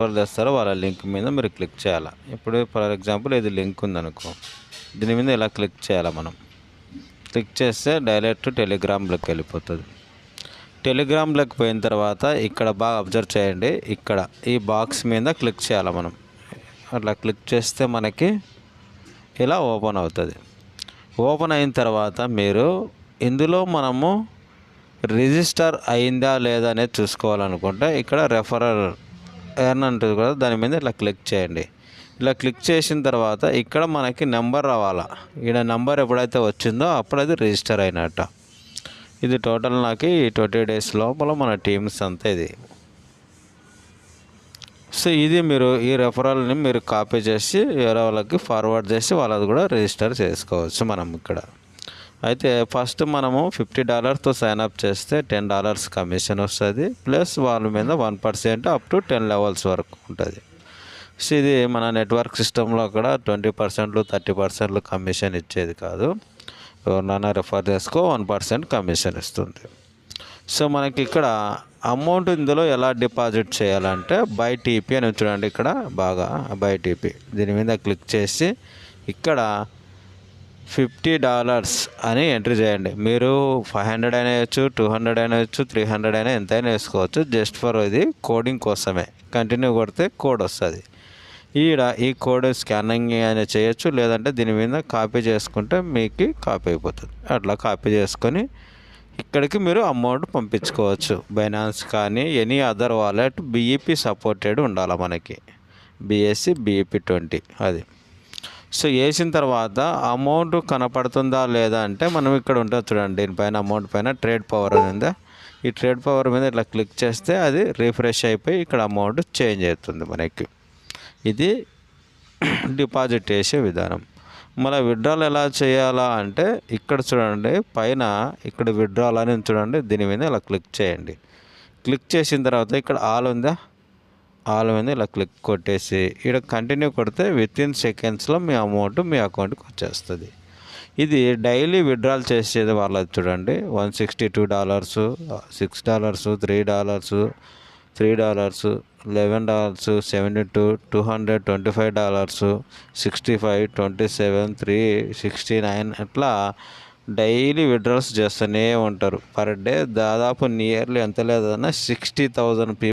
ఎవరు తెస్తారో వాళ్ళ లింక్ మీద మీరు క్లిక్ చేయాలి. ఇప్పుడు ఫర్ ఎగ్జాంపుల్ ఇది లింక్ ఉందనుకో, దీని మీద ఇలా క్లిక్ చేయాలి మనం. క్లిక్ చేస్తే డైరెక్ట్ టెలిగ్రామ్లోకి వెళ్ళిపోతుంది. టెలిగ్రామ్లోకి పోయిన తర్వాత ఇక్కడ బాగా అబ్జర్వ్ చేయండి, ఇక్కడ ఈ బాక్స్ మీద క్లిక్ చేయాలి మనం. అట్లా క్లిక్ చేస్తే మనకి ఇలా ఓపెన్ అవుతుంది. ఓపెన్ అయిన తర్వాత మీరు ఇందులో మనము రిజిస్టర్ అయిందా లేదా అనేది చూసుకోవాలనుకుంటే ఇక్కడ రెఫరల్ ఎర్న్ ఉంటుంది కదా, దాని మీద ఇట్లా క్లిక్ చేయండి. ఇలా క్లిక్ చేసిన తర్వాత ఇక్కడ మనకి నెంబర్ రావాలా. ఈడ నెంబర్ ఎప్పుడైతే వచ్చిందో అప్పుడు అది రిజిస్టర్ అయినట్ట. ఇది టోటల్ నాకు ఈ 20 days లోపల మన టీమ్స్ అంతా ఇది. సో ఇది మీరు ఈ రెఫరల్ని మీరు కాపీ చేసి వేరే వాళ్ళకి ఫార్వర్డ్ చేసి వాళ్ళది కూడా రిజిస్టర్ చేసుకోవచ్చు మనం ఇక్కడ. అయితే ఫస్ట్ మనము $50తో సైన్అప్ చేస్తే $10 కమిషన్ వస్తుంది, ప్లస్ వాళ్ళ మీద 1% అప్ టు 10 levels వరకు ఉంటుంది. సో ఇది మన నెట్వర్క్ సిస్టంలో అక్కడ 20% 30% కమిషన్ ఇచ్చేది కాదు. ఎవరినైనా రెఫర్ చేసుకో 1% కమిషన్ ఇస్తుంది. సో మనకి ఇక్కడ అమౌంట్ ఇందులో ఎలా డిపాజిట్ చేయాలంటే బై టీపీ అని చూడండి, ఇక్కడ బాగా బై టీపీ దీని మీద క్లిక్ చేసి ఇక్కడ $50 అని ఎంట్రీ చేయండి. మీరు 500 అయినా వేయచ్చు, 200 అయినా వేయచ్చు, 300 అయినా ఎంతైనా వేసుకోవచ్చు. జస్ట్ ఫర్ ఇది కోడింగ్ కోసమే. కంటిన్యూ కొడితే కోడ్ వస్తుంది. ఈ కోడ్ స్కానింగ్ అయినా చేయొచ్చు, లేదంటే దీని మీద కాపీ చేసుకుంటే మీకు కాపీ అయిపోతుంది. అట్లా కాపీ చేసుకొని ఇక్కడికి మీరు అమౌంట్ పంపించుకోవచ్చు. బైనాన్స్ కానీ any other wallet BEP supported ఉండాలి మనకి, BSC BEP20 అది. సో వేసిన తర్వాత అమౌంట్ కనపడుతుందా లేదా అంటే మనం ఇక్కడ ఉంటుంది చూడండి, దీనిపైన అమౌంట్ పైన ట్రేడ్ పవర్ అని ఉందా, ఈ ట్రేడ్ పవర్ మీద ఇట్లా క్లిక్ చేస్తే అది రిఫ్రెష్ అయిపోయి ఇక్కడ అమౌంట్ చేంజ్ అవుతుంది మనకి. ఇది డిపాజిట్ చేసే విధానం. మళ్ళీ విత్డ్రాల్ ఎలా చేయాలా అంటే ఇక్కడ చూడండి, పైన ఇక్కడ విత్డ్రాల్ అని చూడండి, దీని మీద ఇలా క్లిక్ చేయండి. క్లిక్ చేసిన తర్వాత ఇక్కడ ఆల్ ఉందా, ఆల్ మీద ఇలా క్లిక్ కొట్టేసి ఇక్కడ కంటిన్యూ కొడితే వితిన్ సెకండ్స్లో మీ అమౌంట్ మీ అకౌంట్కి వచ్చేస్తుంది. ఇది డైలీ విత్డ్రాల్ చేసేది వాళ్ళది చూడండి, $162, $6, $3, $11, $72, $225, 65, 27, 3, 69 అట్లా డైలీ విత్డ్రాల్స్ చేస్తూనే ఉంటారు. పర్ డే దాదాపు నియర్లీ ఎంత లేదన్నా 60,000 people